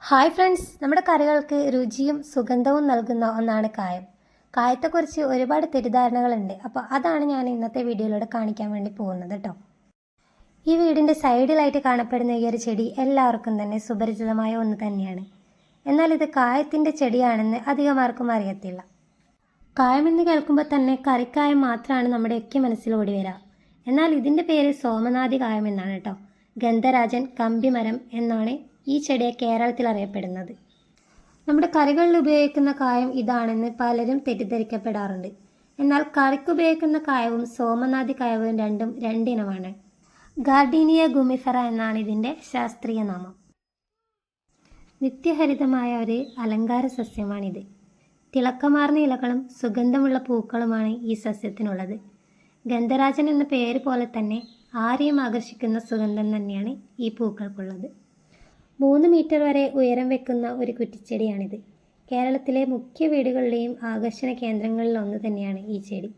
Hi friends, നമ്മുടെ കറികൾക്ക് രുചിയും സുഗന്ധവും നൽകുന്ന ഒന്നാണ് കായം. കായത്തെക്കുറിച്ച് ഒരുപാട് തെറ്റിദ്ധാരണകളുണ്ട്. അപ്പോൾ അതാണ് ഞാൻ ഇന്നത്തെ വീഡിയോയിലൂടെ കാണിക്കാൻ വേണ്ടി പോകുന്നത് കേട്ടോ. ഈ വീടിൻ്റെ സൈഡിലായിട്ട് കാണപ്പെടുന്ന ഈ ഒരു ചെടി എല്ലാവർക്കും തന്നെ സുപരിചിതമായ ഒന്ന് തന്നെയാണ്. എന്നാൽ ഇത് കായത്തിൻ്റെ ചെടിയാണെന്ന് അധികം ആർക്കും അറിയത്തില്ല. കായമെന്ന് കേൾക്കുമ്പോൾ തന്നെ കറിക്കായം മാത്രമാണ് നമ്മുടെയൊക്കെ മനസ്സിലോടി വരിക. എന്നാൽ ഇതിൻ്റെ പേര് സോമനാഥി കായം എന്നാണ് കേട്ടോ. ഗന്ധരാജൻ കമ്പിമരം എന്നാണ് ഈ ചെടിയെ കേരളത്തിൽ അറിയപ്പെടുന്നത്. നമ്മുടെ കറികളിൽ ഉപയോഗിക്കുന്ന കായം ഇതാണെന്ന് പലരും തെറ്റിദ്ധരിക്കപ്പെടാറുണ്ട്. എന്നാൽ കറിക്ക് ഉപയോഗിക്കുന്ന കായവും സോമനാഥി കായവും രണ്ടും രണ്ടിനമാണ്. ഗാർഡീനിയ ഗുമിഫെറ എന്നാണ് ഇതിൻ്റെ ശാസ്ത്രീയ നാമം. നിത്യഹരിതമായ ഒരു അലങ്കാര സസ്യമാണിത്. തിളക്കമാർന്ന ഇലകളും സുഗന്ധമുള്ള പൂക്കളുമാണ് ഈ സസ്യത്തിനുള്ളത്. ഗന്ധരാജൻ എന്ന പേര് പോലെ തന്നെ ആരെയും ആകർഷിക്കുന്ന സുഗന്ധം തന്നെയാണ് ഈ പൂക്കൾക്കുള്ളത്. 3 മീറ്റർ വരെ ഉയരം വെക്കുന്ന ഒരു കുറ്റിച്ചെടിയാണിത്. കേരളത്തിലെ മുഖ്യ വീടുകളിലെയും ആകർഷണ കേന്ദ്രങ്ങളിൽ ഒന്ന് തന്നെയാണ് ഈ ചെടി.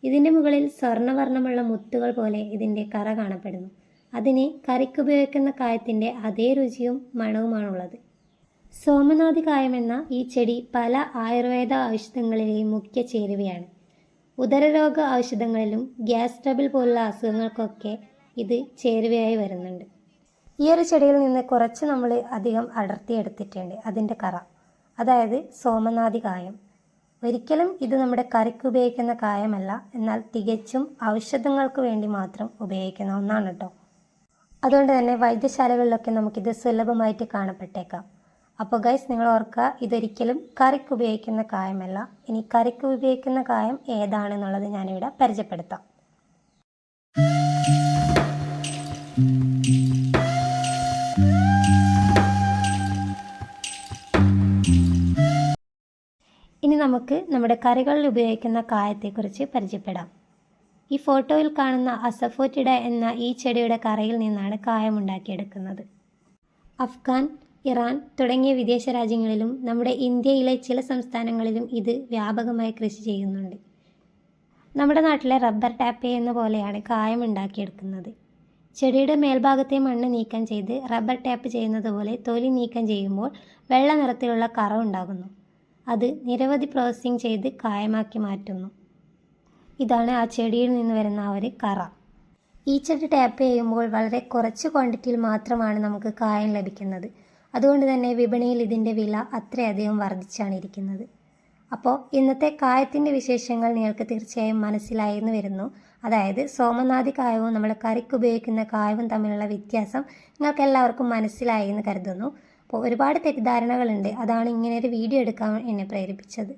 ഇതിൻ്റെ മുകളിൽ സ്വർണ്ണവർണ്ണമുള്ള മുത്തുകൾ പോലെ ഇതിൻ്റെ കറ കാണപ്പെടുന്നു. അതിന് കറിക്കുപയോഗിക്കുന്ന കായത്തിൻ്റെ അതേ രുചിയും മണവുമാണുള്ളത്. സോമനാഥി കായം എന്ന ഈ ചെടി പല ആയുർവേദ ഔഷധങ്ങളിലെയും മുഖ്യ ചേരുവയാണ്. ഉദരരോഗ ഔഷധങ്ങളിലും ഗ്യാസ് ട്രബിൾ പോലുള്ള അസുഖങ്ങൾക്കൊക്കെ ഇത് ചേരുവയായി വരുന്നുണ്ട്. ഈ ഒരു ചെടിയിൽ നിന്ന് കുറച്ച് നമ്മൾ അധികം അടർത്തിയെടുത്തിട്ടുണ്ട് അതിൻ്റെ കറ, അതായത് സോമനാഥി കായം. ഒരിക്കലും ഇത് നമ്മുടെ കറിക്ക് ഉപയോഗിക്കുന്ന കായമല്ല, എന്നാൽ തികച്ചും ഔഷധങ്ങൾക്ക് വേണ്ടി മാത്രം ഉപയോഗിക്കുന്ന ഒന്നാണ് കേട്ടോ. അതുകൊണ്ട് തന്നെ വൈദ്യശാലകളിലൊക്കെ നമുക്കിത് സുലഭമായിട്ട് കാണപ്പെട്ടേക്കാം. അപ്പോൾ ഗൈസ്, നിങ്ങൾ ഓർക്കുക, ഇതൊരിക്കലും കറിക്ക് ഉപയോഗിക്കുന്ന കായമല്ല. ഇനി കറിക്ക് ഉപയോഗിക്കുന്ന കായം ഏതാണെന്നുള്ളത് ഞാനിവിടെ പരിചയപ്പെടുത്താം. ഇനി നമുക്ക് നമ്മുടെ കറികളിൽ ഉപയോഗിക്കുന്ന കായത്തെക്കുറിച്ച് പരിചയപ്പെടാം. ഈ ഫോട്ടോയിൽ കാണുന്ന അസഫോറ്റിഡ എന്ന ഈ ചെടിയുടെ കറയിൽ നിന്നാണ് കായം ഉണ്ടാക്കിയെടുക്കുന്നത്. അഫ്ഗാൻ, ഇറാൻ തുടങ്ങിയ വിദേശ രാജ്യങ്ങളിലും നമ്മുടെ ഇന്ത്യയിലെ ചില സംസ്ഥാനങ്ങളിലും ഇത് വ്യാപകമായി കൃഷി ചെയ്യുന്നുണ്ട്. നമ്മുടെ നാട്ടിലെ റബ്ബർ ടാപ്പ് ചെയ്യുന്ന പോലെയാണ് കായം ഉണ്ടാക്കിയെടുക്കുന്നത്. ചെടിയുടെ മേൽഭാഗത്തെ മണ്ണ് നീക്കം ചെയ്ത് റബ്ബർ ടാപ്പ് ചെയ്യുന്നത് പോലെ തൊലി നീക്കം ചെയ്യുമ്പോൾ വെള്ള നിറത്തിലുള്ള കറ ഉണ്ടാകുന്നു. അത് നിരവധി പ്രോസസ്സിംഗ് ചെയ്ത് കായമാക്കി മാറ്റുന്നു. ഇതാണ് ആ ചെടിയിൽ നിന്ന് വരുന്ന ആ ഒരു കറ. ഈ ചെടി ടാപ്പ് ചെയ്യുമ്പോൾ വളരെ കുറച്ച് ക്വാണ്ടിറ്റിയിൽ മാത്രമാണ് നമുക്ക് കായം ലഭിക്കുന്നത്. അതുകൊണ്ട് തന്നെ വിപണിയിൽ ഇതിൻ്റെ വില അത്രയധികം വർദ്ധിച്ചാണ് ഇരിക്കുന്നത്. അപ്പോൾ ഇന്നത്തെ കായത്തിൻ്റെ വിശേഷങ്ങൾ നിങ്ങൾക്ക് തീർച്ചയായും മനസ്സിലായി എന്ന് വരുന്നു. അതായത് സോമനാഥി കായവും നമ്മൾ കറിക്ക് ഉപയോഗിക്കുന്ന കായവും തമ്മിലുള്ള വ്യത്യാസം നിങ്ങൾക്ക് എല്ലാവർക്കും മനസ്സിലായി എന്ന് കരുതുന്നു. അപ്പോൾ ഒരുപാട് തെറ്റിദ്ധാരണകളുണ്ട്, അതാണ് ഇങ്ങനെ ഒരു വീഡിയോ എടുക്കാൻ എന്നെ പ്രേരിപ്പിച്ചത്.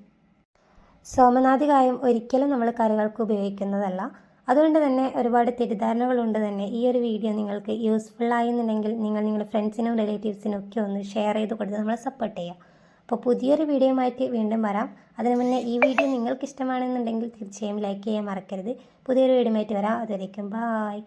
സോമനാഥി കായം ഒരിക്കലും നമ്മൾ കറികൾക്ക് ഉപയോഗിക്കുന്നതല്ല. അതുകൊണ്ട് തന്നെ ഒരുപാട് തെറ്റിദ്ധാരണകളുണ്ട് തന്നെ. ഈ ഒരു വീഡിയോ നിങ്ങൾക്ക് യൂസ്ഫുൾ ആയെന്നുണ്ടെങ്കിൽ നിങ്ങൾ നിങ്ങളുടെ ഫ്രണ്ട്സിനും റിലേറ്റീവ്സിനും ഒക്കെ ഒന്ന് ഷെയർ ചെയ്ത് കൊടുത്ത് നമ്മളെ സപ്പോർട്ട് ചെയ്യുക. അപ്പോൾ പുതിയൊരു വീഡിയോയുമായിട്ട് വീണ്ടും വരാം. അതിനു മുന്നേ ഈ വീഡിയോ നിങ്ങൾക്ക് ഇഷ്ടമാണെന്നുണ്ടെങ്കിൽ തീർച്ചയായും ലൈക്ക് ചെയ്യാൻ മറക്കരുത്. പുതിയൊരു വീഡിയോയുമായിട്ട് വരാം. അതുവരേക്കും ബായ്.